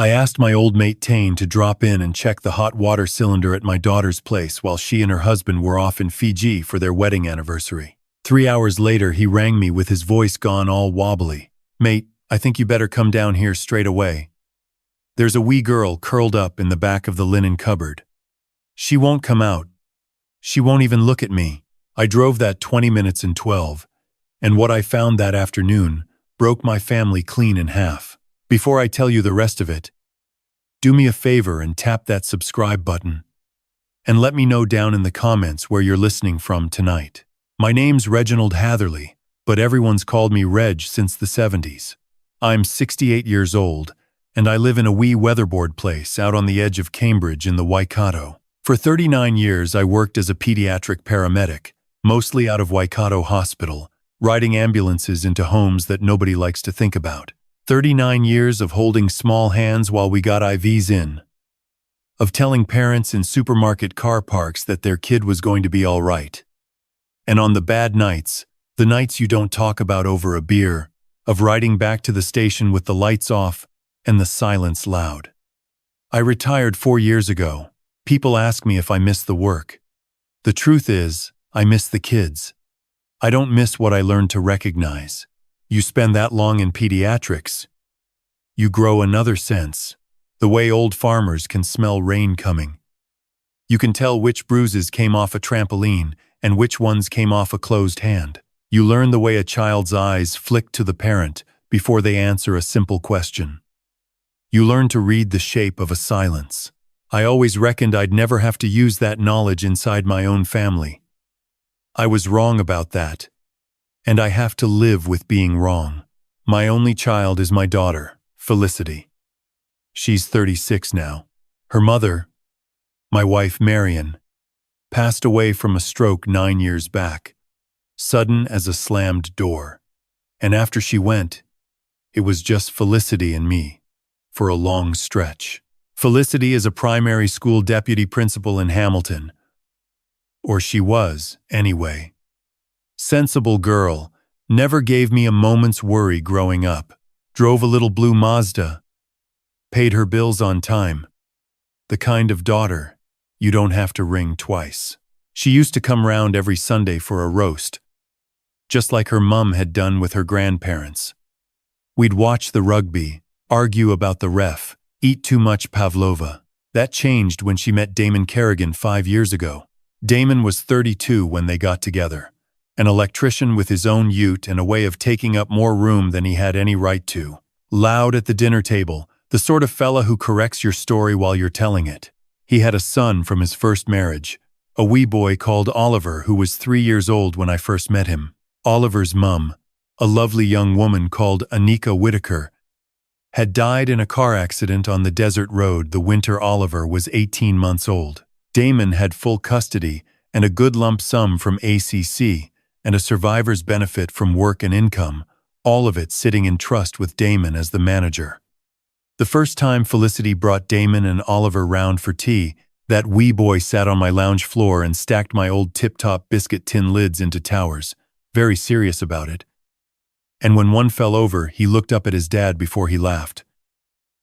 I asked my old mate Tane to drop in and check the hot water cylinder at my daughter's place while she and her husband were off in Fiji for their wedding anniversary. 3 hours later, he rang me with his voice gone all wobbly. "Mate, I think you better come down here straight away. There's a wee girl curled up in the back of the linen cupboard. She won't come out. She won't even look at me." I drove that 20 minutes in 12, and what I found that afternoon broke my family clean in half. Before I tell you the rest of it, do me a favor and tap that subscribe button. And let me know down in the comments where you're listening from tonight. My name's Reginald Hatherley, but everyone's called me Reg since the 70s. I'm 68 years old, and I live in a wee weatherboard place out on the edge of Cambridge in the Waikato. For 39 years, I worked as a paediatric paramedic, mostly out of Waikato Hospital, riding ambulances into homes that nobody likes to think about. 39 years of holding small hands while we got IVs in. Of telling parents in supermarket car parks that their kid was going to be all right. And on the bad nights, the nights you don't talk about over a beer, of riding back to the station with the lights off and the silence loud. I retired 4 years ago. People ask me if I miss the work. The truth is, I miss the kids. I don't miss what I learned to recognize. You spend that long in pediatrics, you grow another sense, the way old farmers can smell rain coming. You can tell which bruises came off a trampoline and which ones came off a closed hand. You learn the way a child's eyes flick to the parent before they answer a simple question. You learn to read the shape of a silence. I always reckoned I'd never have to use that knowledge inside my own family. I was wrong about that, and I have to live with being wrong. My only child is my daughter, Felicity. She's 36 now. Her mother, my wife Marion, passed away from a stroke 9 years back, sudden as a slammed door. And after she went, it was just Felicity and me, for a long stretch. Felicity is a primary school deputy principal in Hamilton. Or she was, anyway. Sensible girl, never gave me a moment's worry growing up. Drove a little blue Mazda. Paid her bills on time. The kind of daughter you don't have to ring twice. She used to come round every Sunday for a roast, just like her mum had done with her grandparents. We'd watch the rugby, argue about the ref, eat too much pavlova. That changed when she met Damon Kerrigan 5 years ago. Damon was 32 when they got together, an electrician with his own ute and a way of taking up more room than he had any right to. Loud at the dinner table, the sort of fella who corrects your story while you're telling it. He had a son from his first marriage, a wee boy called Oliver who was 3 years old when I first met him. Oliver's mum, a lovely young woman called Anika Whitaker, had died in a car accident on the desert road the winter Oliver was 18 months old. Damon had full custody and a good lump sum from ACC and a survivor's benefit from work and income, all of it sitting in trust with Damon as the manager. The first time Felicity brought Damon and Oliver round for tea, that wee boy sat on my lounge floor and stacked my old tip-top biscuit tin lids into towers, very serious about it. And when one fell over, he looked up at his dad before he laughed.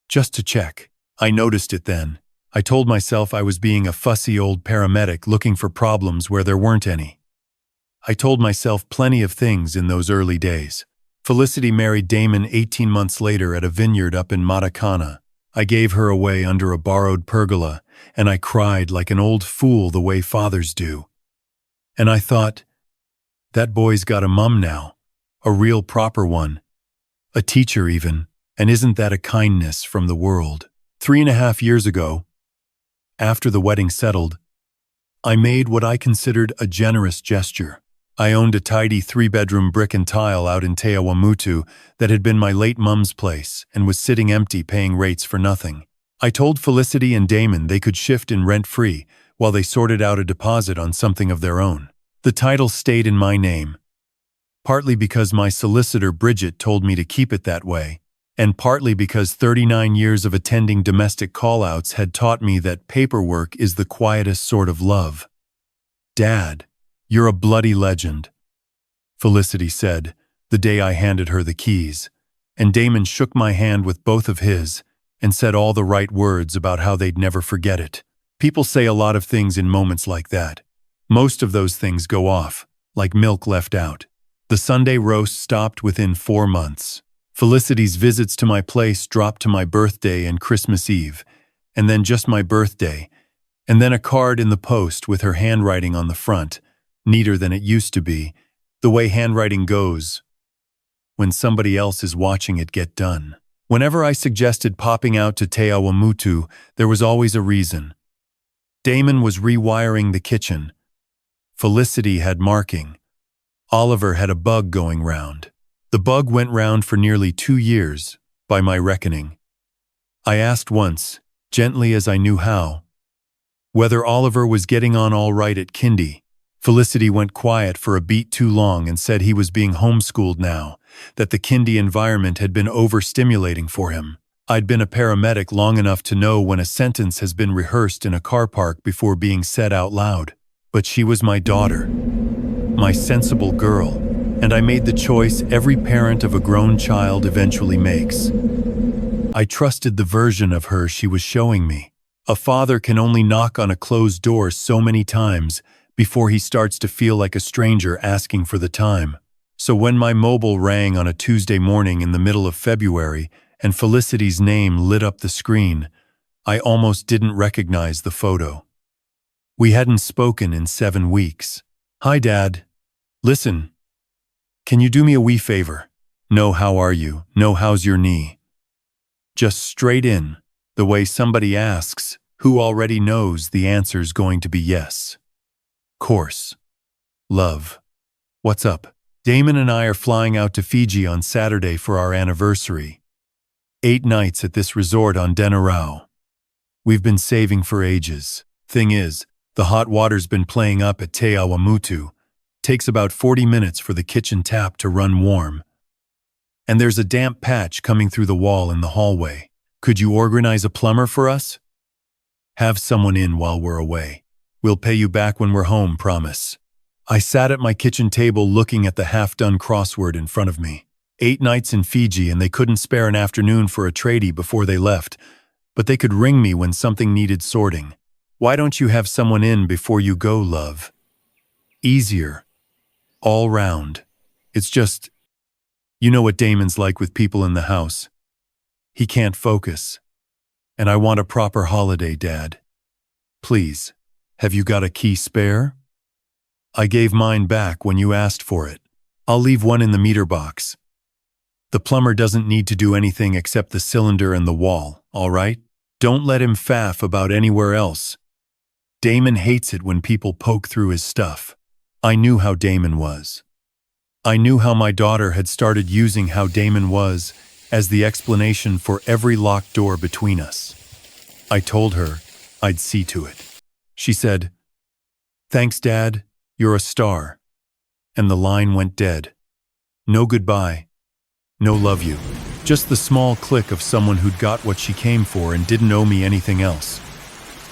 Just to check. I noticed it then. I told myself I was being a fussy old paramedic looking for problems where there weren't any. I told myself plenty of things in those early days. Felicity married Damon 18 months later at a vineyard up in Matakana. I gave her away under a borrowed pergola, and I cried like an old fool the way fathers do. And I thought, that boy's got a mum now. A real proper one. A teacher even. And isn't that a kindness from the world? 3.5 years ago, after the wedding settled, I made what I considered a generous gesture. I owned a tidy 3-bedroom brick and tile out in Te Awamutu that had been my late mum's place and was sitting empty paying rates for nothing. I told Felicity and Damon they could shift in rent-free while they sorted out a deposit on something of their own. The title stayed in my name, partly because my solicitor Bridget told me to keep it that way, and partly because 39 years of attending domestic call-outs had taught me that paperwork is the quietest sort of love. "Dad, you're a bloody legend," Felicity said the day I handed her the keys, and Damon shook my hand with both of his, and said all the right words about how they'd never forget it. People say a lot of things in moments like that. Most of those things go off, like milk left out. The Sunday roast stopped within 4 months. Felicity's visits to my place dropped to my birthday and Christmas Eve, and then just my birthday, and then a card in the post with her handwriting on the front, neater than it used to be, the way handwriting goes when somebody else is watching it get done. Whenever I suggested popping out to Te Awamutu, there was always a reason. Damon was rewiring the kitchen. Felicity had marking. Oliver had a bug going round. The bug went round for nearly 2 years, by my reckoning. I asked once, gently as I knew how, whether Oliver was getting on all right at kindy. Felicity went quiet for a beat too long and said he was being homeschooled now, that the kindy environment had been overstimulating for him. I'd been a paramedic long enough to know when a sentence has been rehearsed in a car park before being said out loud. But she was my daughter, my sensible girl, and I made the choice every parent of a grown child eventually makes. I trusted the version of her she was showing me. A father can only knock on a closed door so many times before he starts to feel like a stranger asking for the time. So when my mobile rang on a Tuesday morning in the middle of February and Felicity's name lit up the screen, I almost didn't recognize the photo. We hadn't spoken in 7 weeks. "Hi, Dad. Listen, can you do me a wee favor? No, how are you? No, how's your knee?" Just straight in, the way somebody asks, who already knows the answer's going to be yes. Course. Love. What's up? Damon and I are flying out to Fiji on Saturday for our anniversary. 8 nights at this resort on Denarau. We've been saving for ages. Thing is, the hot water's been playing up at Te Awamutu. Takes about 40 minutes for the kitchen tap to run warm. And there's a damp patch coming through the wall in the hallway. Could you organize a plumber for us? Have someone in while we're away. We'll pay you back when we're home, promise. I sat at my kitchen table looking at the half-done crossword in front of me. 8 nights in Fiji and they couldn't spare an afternoon for a tradie before they left, but they could ring me when something needed sorting. Why don't you have someone in before you go, love? Easier. All round. It's just, you know what Damon's like with people in the house. He can't focus. And I want a proper holiday, Dad. Please, have you got a key spare? I gave mine back when you asked for it. I'll leave one in the meter box. The plumber doesn't need to do anything except the cylinder and the wall, all right? Don't let him faff about anywhere else. Damon hates it when people poke through his stuff. I knew how Damon was. I knew how my daughter had started using how Damon was as the explanation for every locked door between us. I told her I'd see to it. She said, "Thanks, Dad, you're a star." And the line went dead. No goodbye. No love you. Just the small click of someone who'd got what she came for and didn't owe me anything else.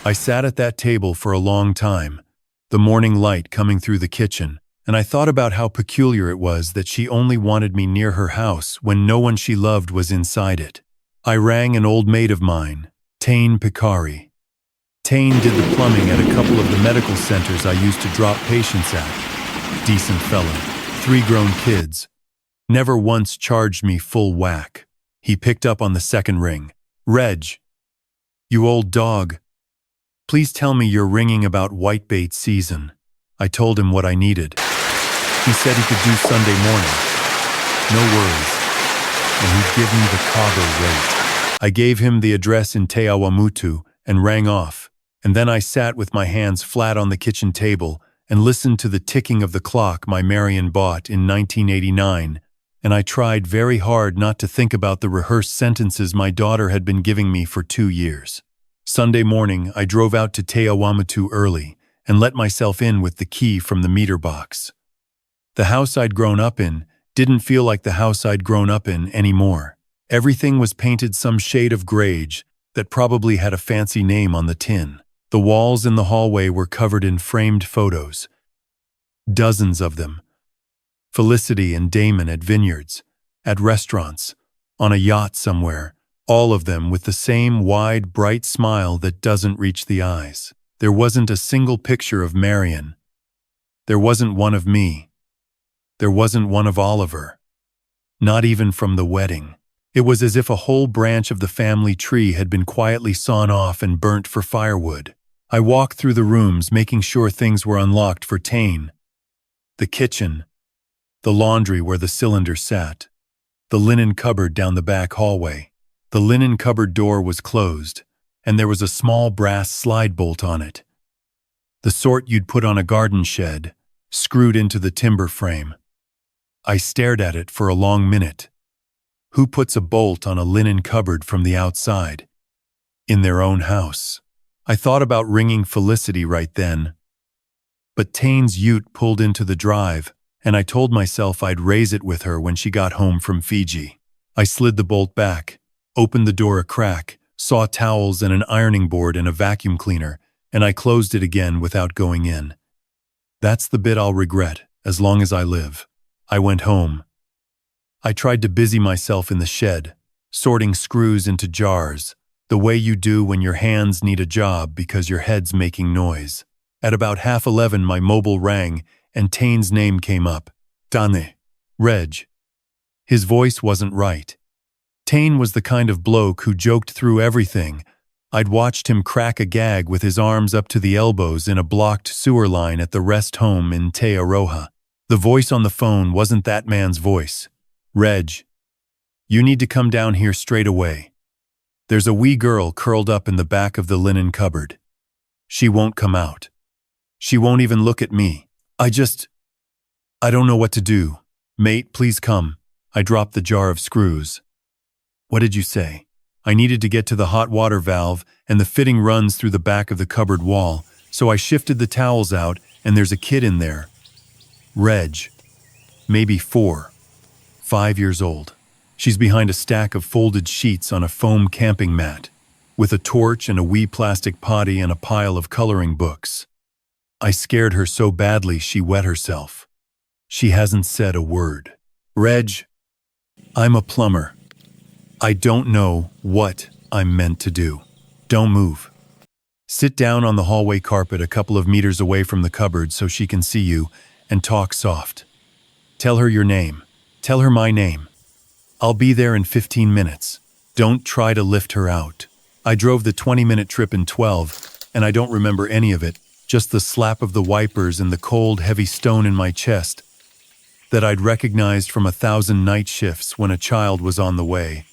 I sat at that table for a long time, the morning light coming through the kitchen, and I thought about how peculiar it was that she only wanted me near her house when no one she loved was inside it. I rang an old maid of mine, Tane Picari. Tane did the plumbing at a couple of the medical centers I used to drop patients at. Decent fellow, 3 grown kids. Never once charged me full whack. He picked up on the second ring. "Reg, you old dog. Please tell me you're ringing about whitebait season." I told him what I needed. He said he could do Sunday morning. No worries. And he'd give me the Cabo rate. I gave him the address in Te Awamutu and rang off. And then I sat with my hands flat on the kitchen table and listened to the ticking of the clock my Marion bought in 1989, and I tried very hard not to think about the rehearsed sentences my daughter had been giving me for 2 years. Sunday morning, I drove out to Te Awamutu early and let myself in with the key from the meter box. The house I'd grown up in didn't feel like the house I'd grown up in anymore. Everything was painted some shade of grage that probably had a fancy name on the tin. The walls in the hallway were covered in framed photos. Dozens of them. Felicity and Damon at vineyards, at restaurants, on a yacht somewhere, All of them with the same wide, bright smile that doesn't reach the eyes. There wasn't a single picture of Marion. There wasn't one of me. There wasn't one of Oliver. Not even from the wedding. It was as if a whole branch of the family tree had been quietly sawn off and burnt for firewood. I walked through the rooms, making sure things were unlocked for Tane. The kitchen, the laundry where the cylinder sat, the linen cupboard down the back hallway. The linen cupboard door was closed, and there was a small brass slide bolt on it. The sort you'd put on a garden shed, screwed into the timber frame. I stared at it for a long minute. Who puts a bolt on a linen cupboard from the outside? In their own house. I thought about ringing Felicity right then. But Tane's ute pulled into the drive, and I told myself I'd raise it with her when she got home from Fiji. I slid the bolt back, opened the door a crack, saw towels and an ironing board and a vacuum cleaner, and I closed it again without going in. That's the bit I'll regret, as long as I live. I went home. I tried to busy myself in the shed, sorting screws into jars, the way you do when your hands need a job because your head's making noise. At about 11:30 my mobile rang and Tane's name came up. Dane. Reg. His voice wasn't right. Tane was the kind of bloke who joked through everything. I'd watched him crack a gag with his arms up to the elbows in a blocked sewer line at the rest home in Te Aroha. The voice on the phone wasn't that man's voice. Reg, you need to come down here straight away. There's a wee girl curled up in the back of the linen cupboard. She won't come out. She won't even look at me. I don't know what to do. Mate, please come. I dropped the jar of screws. What did you say? I needed to get to the hot water valve, and the fitting runs through the back of the cupboard wall, so I shifted the towels out, and there's a kid in there. Reg. Maybe 4, 5 years old. She's behind a stack of folded sheets on a foam camping mat, with a torch and a wee plastic potty and a pile of coloring books. I scared her so badly she wet herself. She hasn't said a word. Reg, I'm a plumber. I don't know what I'm meant to do. Don't move. Sit down on the hallway carpet a couple of meters away from the cupboard so she can see you, and talk soft. Tell her your name. Tell her my name. I'll be there in 15 minutes. Don't try to lift her out. I drove the 20-minute trip in 12, and I don't remember any of it, just the slap of the wipers and the cold, heavy stone in my chest that I'd recognized from 1,000 night shifts when a child was on the way.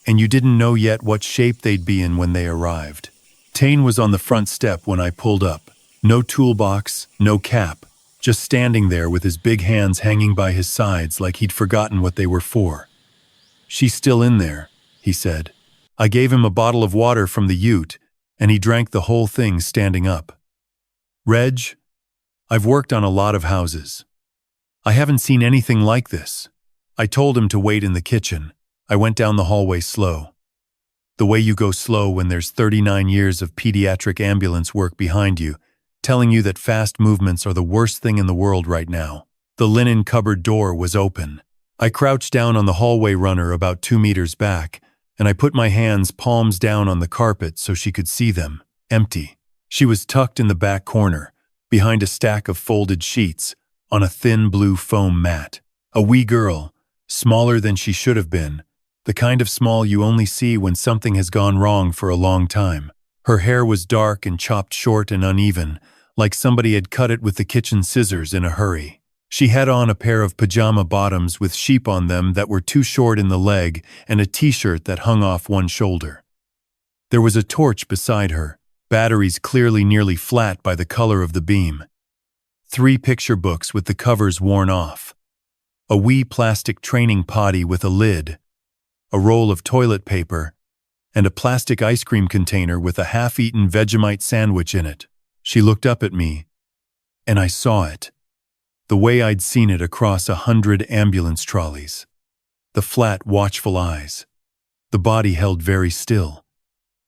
And you didn't know yet what shape they'd be in when they arrived. Tane was on the front step when I pulled up. No toolbox, no cap, just standing there with his big hands hanging by his sides like he'd forgotten what they were for. She's still in there, he said. I gave him a bottle of water from the ute, and he drank the whole thing standing up. Reg, I've worked on a lot of houses. I haven't seen anything like this. I told him to wait in the kitchen. I went down the hallway slow. The way you go slow when there's 39 years of paediatric ambulance work behind you, telling you that fast movements are the worst thing in the world right now. The linen cupboard door was open. I crouched down on the hallway runner about 2 meters back, and I put my hands palms down on the carpet so she could see them, empty. She was tucked in the back corner, behind a stack of folded sheets, on a thin blue foam mat. A wee girl, smaller than she should have been, the kind of small you only see when something has gone wrong for a long time. Her hair was dark and chopped short and uneven, like somebody had cut it with the kitchen scissors in a hurry. She had on a pair of pajama bottoms with sheep on them that were too short in the leg and a t-shirt that hung off one shoulder. There was a torch beside her, batteries clearly nearly flat by the color of the beam. 3 picture books with the covers worn off. A wee plastic training potty with a lid, a roll of toilet paper, and a plastic ice cream container with a half-eaten Vegemite sandwich in it. She looked up at me, and I saw it. The way I'd seen it across 100 ambulance trolleys. The flat, watchful eyes. The body held very still.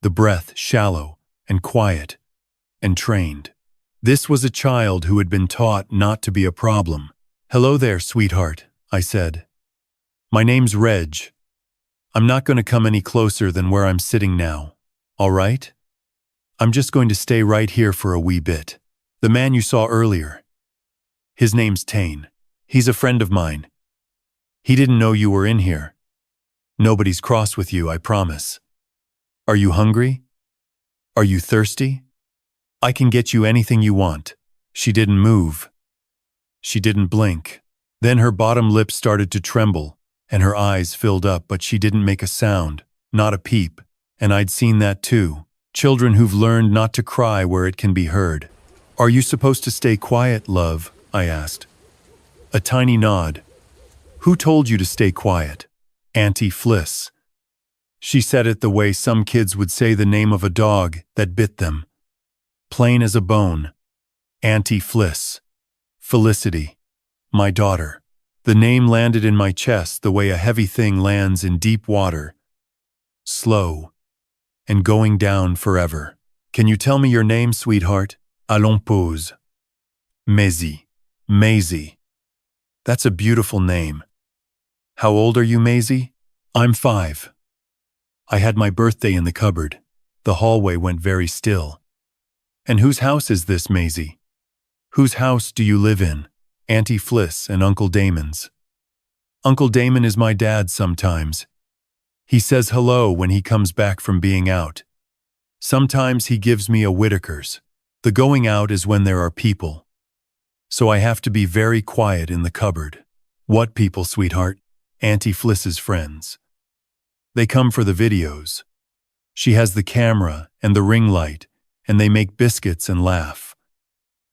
The breath shallow and quiet and trained. This was a child who had been taught not to be a problem. "Hello there, sweetheart," I said. "My name's Reg. I'm not going to come any closer than where I'm sitting now. All right? I'm just going to stay right here for a wee bit. The man you saw earlier. His name's Tane. He's a friend of mine. He didn't know you were in here. Nobody's cross with you, I promise. Are you hungry? Are you thirsty? I can get you anything you want. She didn't move. She didn't blink. Then her bottom lip started to tremble, and her eyes filled up, but she didn't make a sound, not a peep. And I'd seen that too. Children who've learned not to cry where it can be heard. Are you supposed to stay quiet, love? I asked. A tiny nod. Who told you to stay quiet? Auntie Fliss. She said it the way some kids would say the name of a dog that bit them. Plain as a bone. Auntie Fliss. Felicity. My daughter. The name landed in my chest the way a heavy thing lands in deep water. Slow. And going down forever. Can you tell me your name, sweetheart? Allons pause. Maisie. Maisie. That's a beautiful name. How old are you, Maisie? I'm 5. I had my birthday in the cupboard. The hallway went very still. And whose house is this, Maisie? Whose house do you live in? Auntie Fliss and Uncle Damon's. Uncle Damon is my dad sometimes. He says hello when he comes back from being out. Sometimes he gives me a Whitaker's. The going out is when there are people. So I have to be very quiet in the cupboard. What people, sweetheart? Auntie Fliss's friends. They come for the videos. She has the camera and the ring light, and they make biscuits and laugh.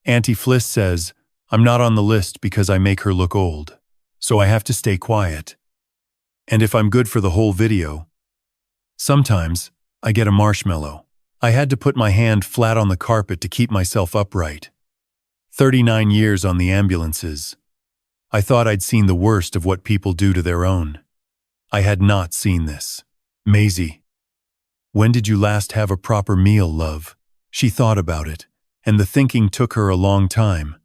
Auntie Fliss says, I'm not on the list because I make her look old. So I have to stay quiet. And if I'm good for the whole video, sometimes I get a marshmallow. I had to put my hand flat on the carpet to keep myself upright. 39 years on the ambulances. I thought I'd seen the worst of what people do to their own. I had not seen this. Maisie. When did you last have a proper meal, love? She thought about it, and the thinking took her a long time.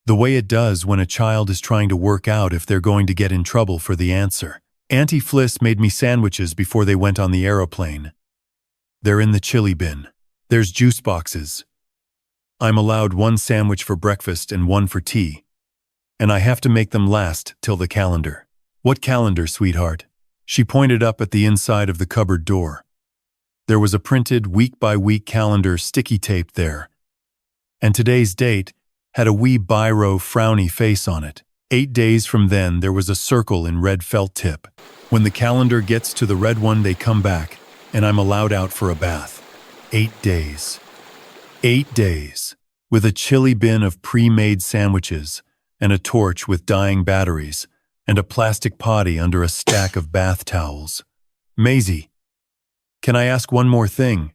The way it does when a child is trying to work out if they're going to get in trouble for the answer. Auntie Fliss made me sandwiches before they went on the aeroplane. They're in the chili bin. There's juice boxes. I'm allowed 1 sandwich for breakfast and 1 for tea. And I have to make them last till the calendar. What calendar, sweetheart? She pointed up at the inside of the cupboard door. There was a printed week-by-week calendar sticky taped there. And today's date had a wee biro frowny face on it. 8 days from then, there was a circle in red felt tip. When the calendar gets to the red one, they come back, and I'm allowed out for a bath. 8 days. 8 days. With a chili bin of pre-made sandwiches, and a torch with dying batteries, and a plastic potty under a stack of bath towels. Maisie, can I ask one more thing?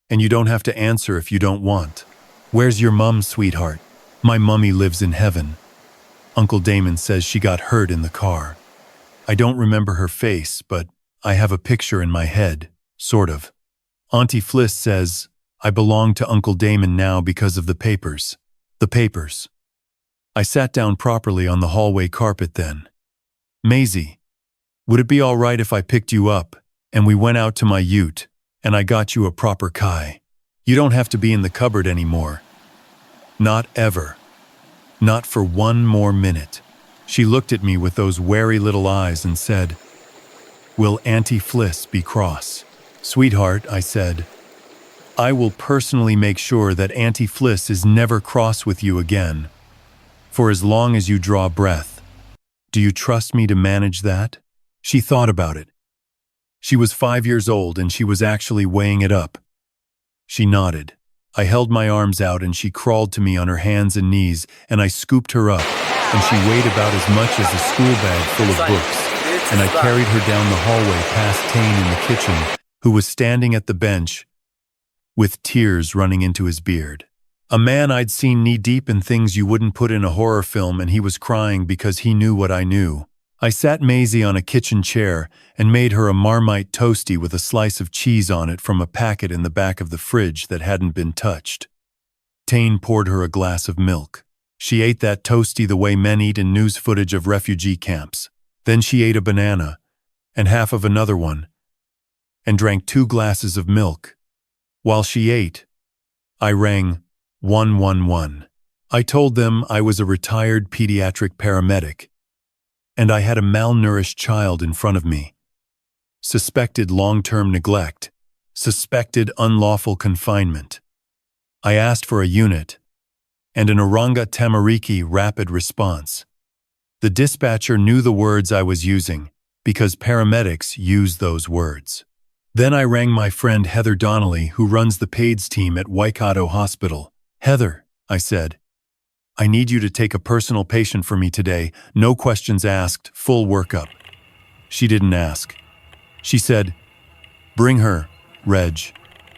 And you don't have to answer if you don't want. Where's your mum, sweetheart? My mummy lives in heaven. Uncle Damon says she got hurt in the car. I don't remember her face, but I have a picture in my head, sort of. Auntie Fliss says I belong to Uncle Damon now because of the papers. The papers. I sat down properly on the hallway carpet then. Maisie, would it be all right if I picked you up, and we went out to my ute, and I got you a proper kai? You don't have to be in the cupboard anymore. Not ever. Not for 1 more minute. She looked at me with those wary little eyes and said, Will Auntie Fliss be cross? Sweetheart, I said, I will personally make sure that Auntie Fliss is never cross with you again. For as long as you draw breath. Do you trust me to manage that? She thought about it. She was 5 years old and she was actually weighing it up. She nodded. I held my arms out and she crawled to me on her hands and knees, and I scooped her up, and she weighed about as much as a school bag full of books, and I carried her down the hallway past Tane in the kitchen, who was standing at the bench with tears running into his beard. A man I'd seen knee-deep in things you wouldn't put in a horror film, and he was crying because he knew what I knew. I sat Maisie on a kitchen chair and made her a Marmite toastie with a slice of cheese on it from a packet in the back of the fridge that hadn't been touched. Tane poured her a glass of milk. She ate that toastie the way men eat in news footage of refugee camps. Then she ate a banana, and half of another one, and drank 2 glasses of milk. While she ate, I rang 111. I told them I was a retired pediatric paramedic, and I had a malnourished child in front of me. Suspected long-term neglect, suspected unlawful confinement. I asked for a unit, and an Oranga Tamariki rapid response. The dispatcher knew the words I was using, because paramedics use those words. Then I rang my friend Heather Donnelly, who runs the PAEDS team at Waikato Hospital. Heather, I said, I need you to take a personal patient for me today, no questions asked, full workup. She didn't ask. She said, bring her, Reg.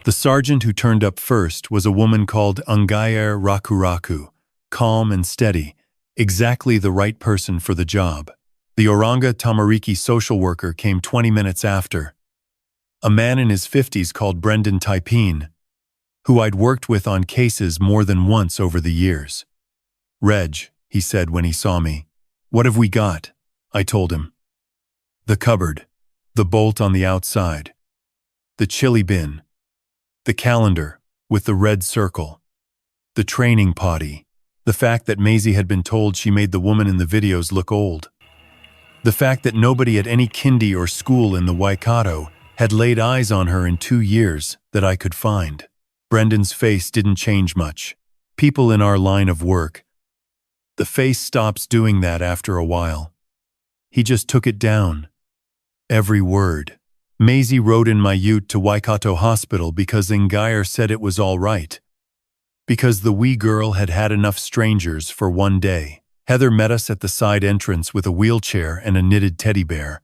The sergeant who turned up first was a woman called Ungayer Rakuraku, calm and steady, exactly the right person for the job. The Oranga Tamariki social worker came 20 minutes after. A man in his 50s called Brendan Taipeen, who I'd worked with on cases more than once over the years. Reg, he said when he saw me. What have we got? I told him. The cupboard, the bolt on the outside, the chili bin, the calendar with the red circle, the training potty, the fact that Maisie had been told she made the woman in the videos look old, the fact that nobody at any kindy or school in the Waikato had laid eyes on her in 2 years that I could find. Brendan's face didn't change much. People in our line of work, the face stops doing that after a while. He just took it down. Every word. Maisie rode in my ute to Waikato Hospital because Ngayer said it was all right. Because the wee girl had had enough strangers for one day. Heather met us at the side entrance with a wheelchair and a knitted teddy bear.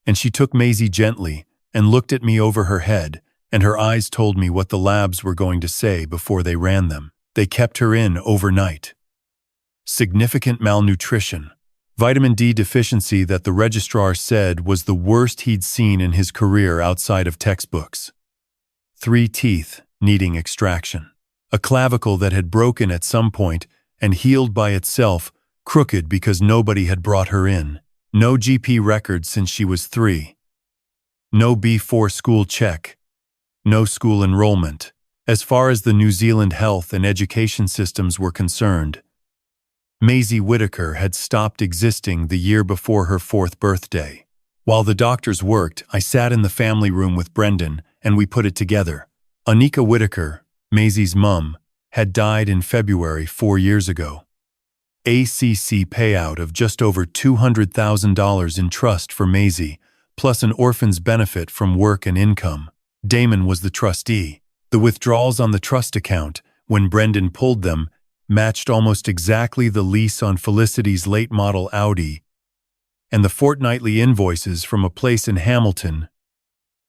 And she took Maisie gently and looked at me over her head, and her eyes told me what the labs were going to say before they ran them. They kept her in overnight. Significant malnutrition. Vitamin D deficiency that the registrar said was the worst he'd seen in his career outside of textbooks. 3 teeth needing extraction. A clavicle that had broken at some point and healed by itself, crooked because nobody had brought her in. No GP record since she was 3. No B4 school check. No school enrollment. As far as the New Zealand health and education systems were concerned, Maisie Whitaker had stopped existing the year before her 4th birthday. While the doctors worked, I sat in the family room with Brendan, and we put it together. Anika Whitaker, Maisie's mum, had died in February 4 years ago. ACC payout of just over $200,000 in trust for Maisie, plus an orphan's benefit from work and income. Damon was the trustee. The withdrawals on the trust account, when Brendan pulled them, matched almost exactly the lease on Felicity's late-model Audi and the fortnightly invoices from a place in Hamilton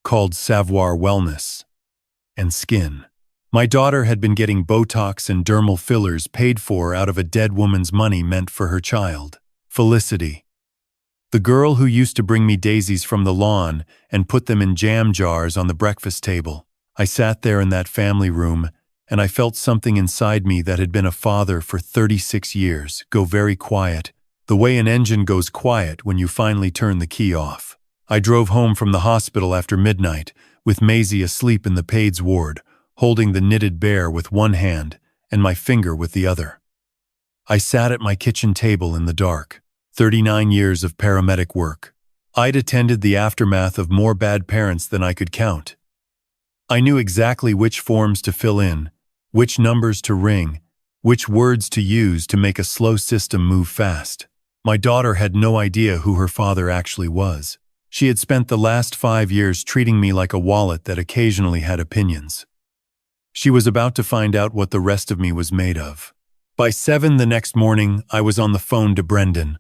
called Savoir Wellness and Skin. My daughter had been getting Botox and dermal fillers paid for out of a dead woman's money meant for her child, Felicity. The girl who used to bring me daisies from the lawn and put them in jam jars on the breakfast table. I sat there in that family room, and I felt something inside me that had been a father for 36 years go very quiet, the way an engine goes quiet when you finally turn the key off. I drove home from the hospital after midnight, with Maisie asleep in the PAEDS ward, holding the knitted bear with one hand and my finger with the other. I sat at my kitchen table in the dark. 39 years of paramedic work. I'd attended the aftermath of more bad parents than I could count. I knew exactly which forms to fill in, which numbers to ring, which words to use to make a slow system move fast. My daughter had no idea who her father actually was. She had spent the last 5 years treating me like a wallet that occasionally had opinions. She was about to find out what the rest of me was made of. By 7 the next morning, I was on the phone to Brendan,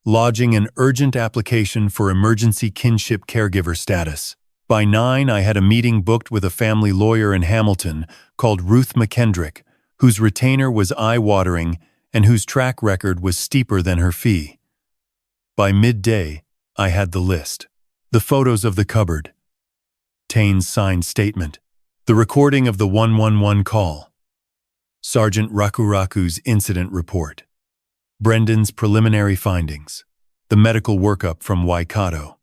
lodging an urgent application for emergency kinship caregiver status. By 9, I had a meeting booked with a family lawyer in Hamilton called Ruth McKendrick, whose retainer was eye-watering and whose track record was steeper than her fee. By midday, I had the list. The photos of the cupboard. Tane's signed statement. The recording of the 111 call. Sergeant Rakuraku's incident report. Brendan's preliminary findings. The medical workup from Waikato.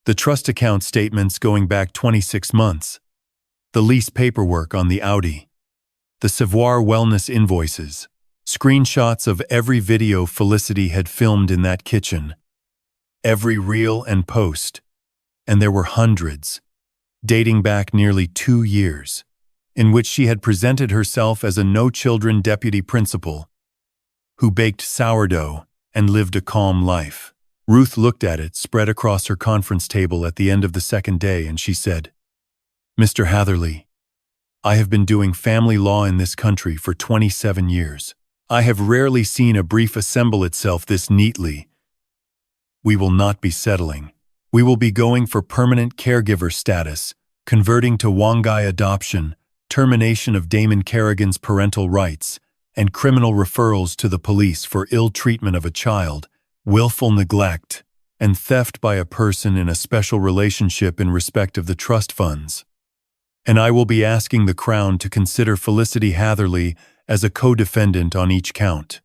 The trust account statements going back 26 months, the lease paperwork on the Audi, the Savoir Wellness invoices, screenshots of every video Felicity had filmed in that kitchen, every reel and post, and there were hundreds, dating back nearly 2 years, in which she had presented herself as a no-children deputy principal who baked sourdough and lived a calm life. Ruth looked at it spread across her conference table at the end of the second day, and she said, "Mr. Hatherley, I have been doing family law in this country for 27 years. I have rarely seen a brief assemble itself this neatly. We will not be settling. We will be going for permanent caregiver status, converting to Wangai adoption, termination of Damon Kerrigan's parental rights, and criminal referrals to the police for ill treatment of a child, willful neglect, and theft by a person in a special relationship in respect of the trust funds. And I will be asking the Crown to consider Felicity Hatherley as a co-defendant on each count."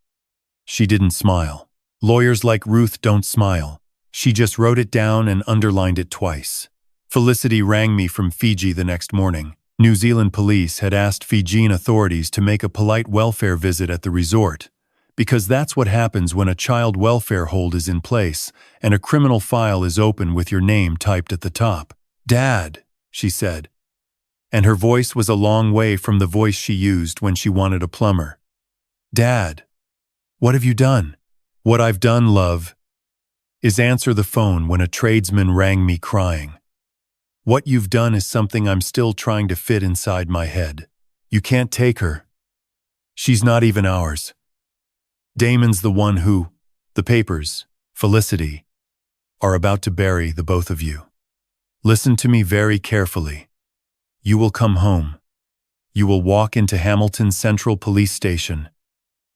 She didn't smile. Lawyers like Ruth don't smile. She just wrote it down and underlined it twice. Felicity rang me from Fiji the next morning. New Zealand police had asked Fijian authorities to make a polite welfare visit at the resort, because that's what happens when a child welfare hold is in place and a criminal file is open with your name typed at the top. "Dad," she said, and her voice was a long way from the voice she used when she wanted a plumber. "Dad, what have you done?" "What I've done, love, is answer the phone when a tradesman rang me crying. What you've done is something I'm still trying to fit inside my head. You can't take her. She's not even ours. Damon's the one who, the papers, Felicity, are about to bury the both of you. Listen to me very carefully. You will come home. You will walk into Hamilton Central Police Station,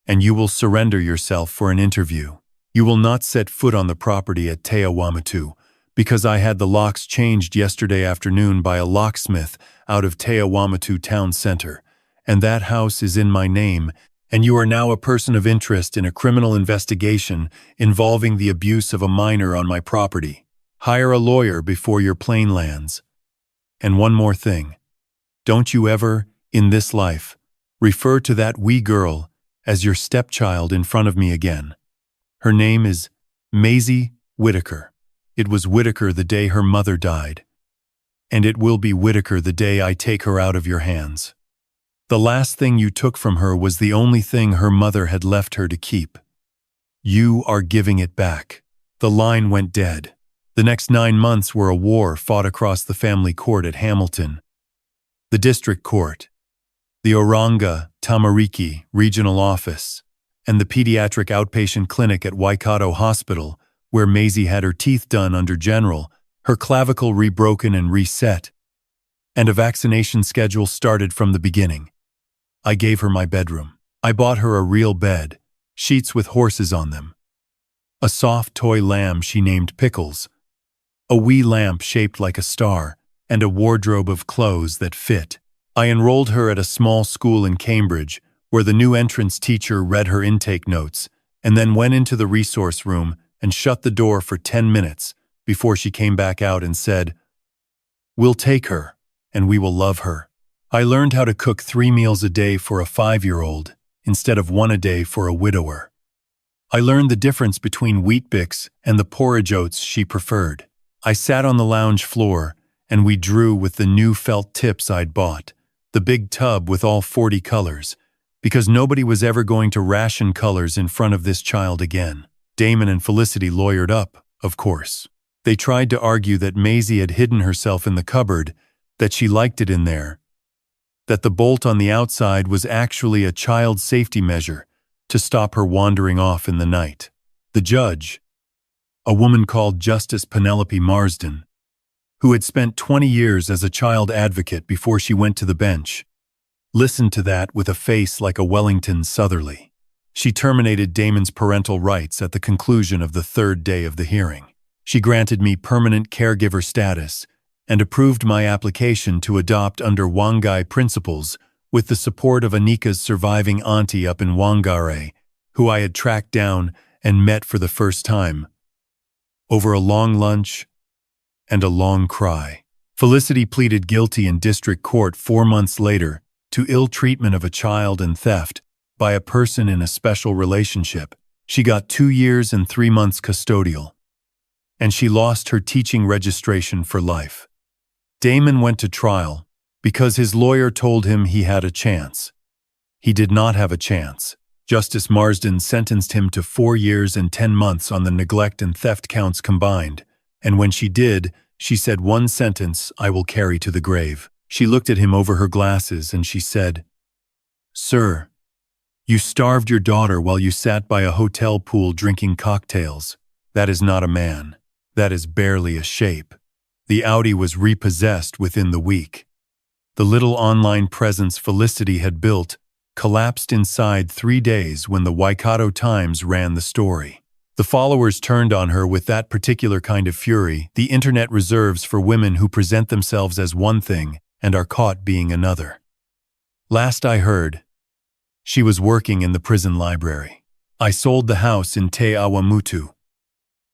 and you will surrender yourself for an interview. You will not set foot on the property at Te Awamatu, because I had the locks changed yesterday afternoon by a locksmith out of Te Awamatu Town Center, and that house is in my name, and you are now a person of interest in a criminal investigation involving the abuse of a minor on my property. Hire a lawyer before your plane lands. And one more thing. Don't you ever, in this life, refer to that wee girl as your stepchild in front of me again. Her name is Maisie Whitaker. It was Whitaker the day her mother died, and it will be Whitaker the day I take her out of your hands. The last thing you took from her was the only thing her mother had left her to keep. You are giving it back." The line went dead. The next 9 months were a war fought across the family court at Hamilton, the district court, the Oranga Tamariki regional office, and the pediatric outpatient clinic at Waikato Hospital, where Maisie had her teeth done under general, her clavicle rebroken and reset, and a vaccination schedule started from the beginning. I gave her my bedroom. I bought her a real bed, sheets with horses on them, a soft toy lamb she named Pickles, a wee lamp shaped like a star, and a wardrobe of clothes that fit. I enrolled her at a small school in Cambridge, where the new entrance teacher read her intake notes, and then went into the resource room and shut the door for 10 minutes before she came back out and said, "We'll take her, and we will love her." I learned how to cook 3 meals a day for a 5-year-old instead of 1 a day for a widower. I learned the difference between Weet-Bix and the porridge oats she preferred. I sat on the lounge floor, and we drew with the new felt tips I'd bought, the big tub with all 40 colors, because nobody was ever going to ration colors in front of this child again. Damon and Felicity lawyered up, of course. They tried to argue that Maisie had hidden herself in the cupboard, that she liked it in there, that the bolt on the outside was actually a child safety measure to stop her wandering off in the night. The judge, a woman called Justice Penelope Marsden, who had spent 20 years as a child advocate before she went to the bench, listened to that with a face like a Wellington Southerly. She terminated Damon's parental rights at the conclusion of the 3rd day of the hearing. She granted me permanent caregiver status and approved my application to adopt under Wangai principles with the support of Anika's surviving auntie up in Wangare, who I had tracked down and met for the first time over a long lunch and a long cry. Felicity pleaded guilty in district court 4 months later to ill treatment of a child and theft by a person in a special relationship. She got 2 years and 3 months custodial, and she lost her teaching registration for life. Damon went to trial because his lawyer told him he had a chance. He did not have a chance. Justice Marsden sentenced him to 4 years and 10 months on the neglect and theft counts combined, and when she did, she said one sentence I will carry to the grave. She looked at him over her glasses and she said, "Sir, you starved your daughter while you sat by a hotel pool drinking cocktails. That is not a man. That is barely a shape." The Audi was repossessed within the week. The little online presence Felicity had built collapsed inside 3 days when the Waikato Times ran the story. The followers turned on her with that particular kind of fury the internet reserves for women who present themselves as one thing and are caught being another. Last I heard, she was working in the prison library. I sold the house in Te Awamutu.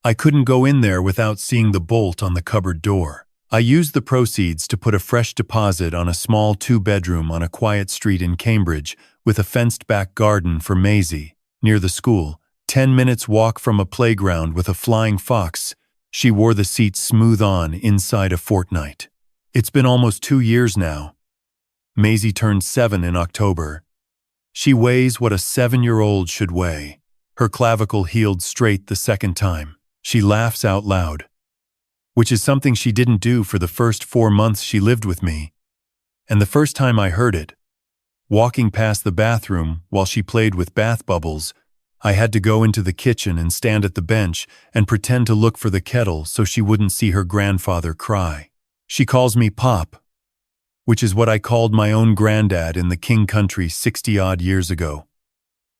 I couldn't go in there without seeing the bolt on the cupboard door. I used the proceeds to put a fresh deposit on a small 2-bedroom on a quiet street in Cambridge with a fenced-back garden for Maisie, near the school. 10 minutes walk from a playground with a flying fox. She wore the seat smooth on inside a fortnight. It's been almost 2 years now. Maisie turned 7 in October. She weighs what a 7-year-old should weigh. Her clavicle healed straight the second time. She laughs out loud, which is something she didn't do for the first 4 months she lived with me. And the first time I heard it, walking past the bathroom while she played with bath bubbles, I had to go into the kitchen and stand at the bench and pretend to look for the kettle so she wouldn't see her grandfather cry. She calls me Pop, which is what I called my own granddad in the King Country 60-odd years ago.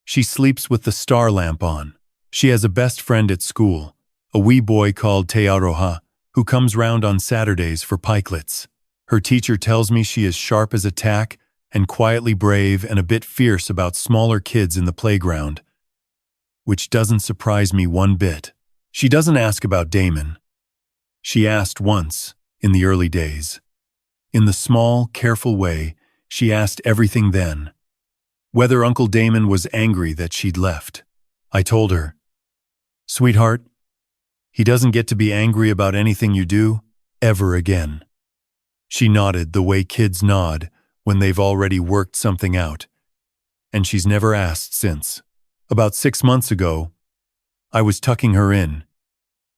She sleeps with the star lamp on. She has a best friend at school, a wee boy called Te Aroha, who comes round on Saturdays for pikelets. Her teacher tells me she is sharp as a tack and quietly brave and a bit fierce about smaller kids in the playground, which doesn't surprise me one bit. She doesn't ask about Damon. She asked once, in the early days. In the small, careful way, she asked everything then. Whether Uncle Damon was angry that she'd left. I told her, "Sweetheart, he doesn't get to be angry about anything you do, ever again." She nodded the way kids nod when they've already worked something out, and she's never asked since. About 6 months ago, I was tucking her in,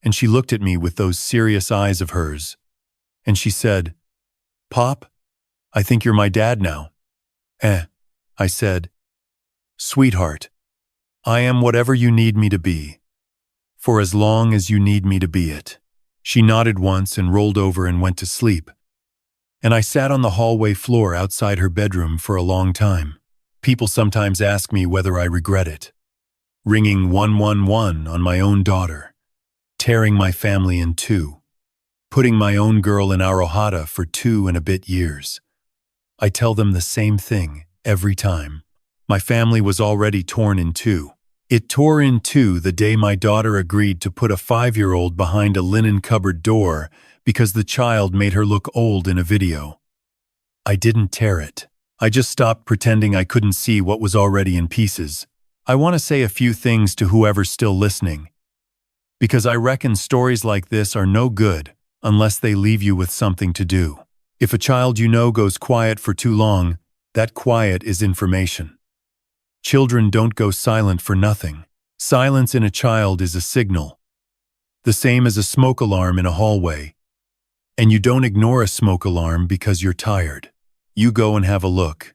and she looked at me with those serious eyes of hers, and she said, "Pop, I think you're my dad now." I said, "Sweetheart, I am whatever you need me to be, for as long as you need me to be it." She nodded once and rolled over and went to sleep, and I sat on the hallway floor outside her bedroom for a long time. People sometimes ask me whether I regret it. Ringing 111 on my own daughter, tearing my family in two, putting my own girl in Arohata for 2 and a bit years. I tell them the same thing every time. My family was already torn in two. It tore in two the day my daughter agreed to put a 5-year-old behind a linen cupboard door because the child made her look old in a video. I didn't tear it. I just stopped pretending I couldn't see what was already in pieces. I want to say a few things to whoever's still listening, because I reckon stories like this are no good unless they leave you with something to do. If a child you know goes quiet for too long, that quiet is information. Children don't go silent for nothing. Silence in a child is a signal, the same as a smoke alarm in a hallway. And you don't ignore a smoke alarm because you're tired. You go and have a look.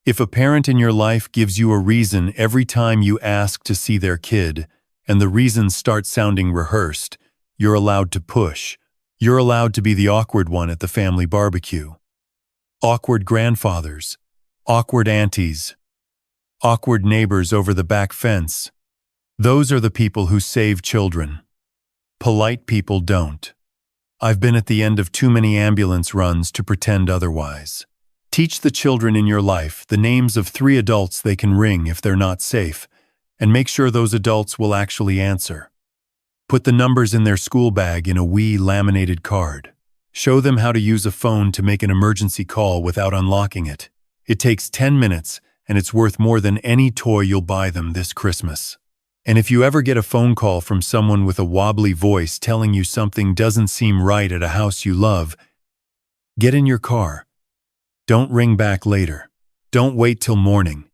If a parent in your life gives you a reason every time you ask to see their kid, and the reasons start sounding rehearsed, you're allowed to push. You're allowed to be the awkward one at the family barbecue. Awkward grandfathers, awkward aunties, awkward neighbors over the back fence. Those are the people who save children. Polite people don't. I've been at the end of too many ambulance runs to pretend otherwise. Teach the children in your life the names of 3 adults they can ring if they're not safe, and make sure those adults will actually answer. Put the numbers in their school bag in a wee laminated card. Show them how to use a phone to make an emergency call without unlocking it. It takes 10 minutes, and it's worth more than any toy you'll buy them this Christmas. And if you ever get a phone call from someone with a wobbly voice telling you something doesn't seem right at a house you love, get in your car. Don't ring back later. Don't wait till morning.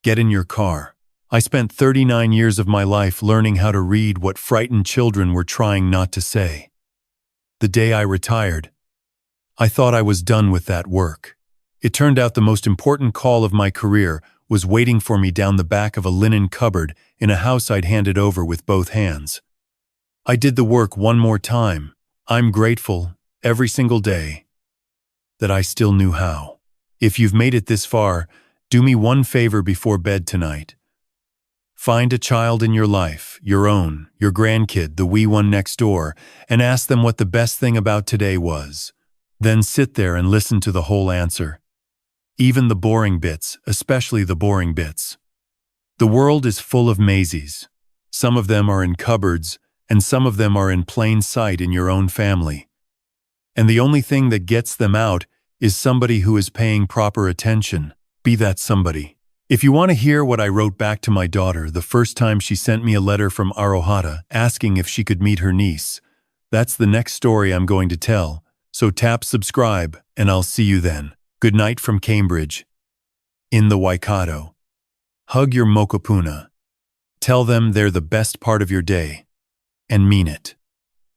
Get in your car. I spent 39 years of my life learning how to read what frightened children were trying not to say. The day I retired, I thought I was done with that work. It turned out the most important call of my career was waiting for me down the back of a linen cupboard in a house I'd handed over with both hands. I did the work one more time. I'm grateful, every single day, that I still knew how. If you've made it this far, do me one favor before bed tonight. Find a child in your life, your own, your grandkid, the wee one next door, and ask them what the best thing about today was. Then sit there and listen to the whole answer. Even the boring bits, especially the boring bits. The world is full of Maisies. Some of them are in cupboards, and some of them are in plain sight in your own family. And the only thing that gets them out is somebody who is paying proper attention. Be that somebody. If you want to hear what I wrote back to my daughter the first time she sent me a letter from Arohata asking if she could meet her niece, that's the next story I'm going to tell. So tap subscribe, and I'll see you then. Good night from Cambridge. In the Waikato. Hug your mokopuna. Tell them they're the best part of your day. And mean it.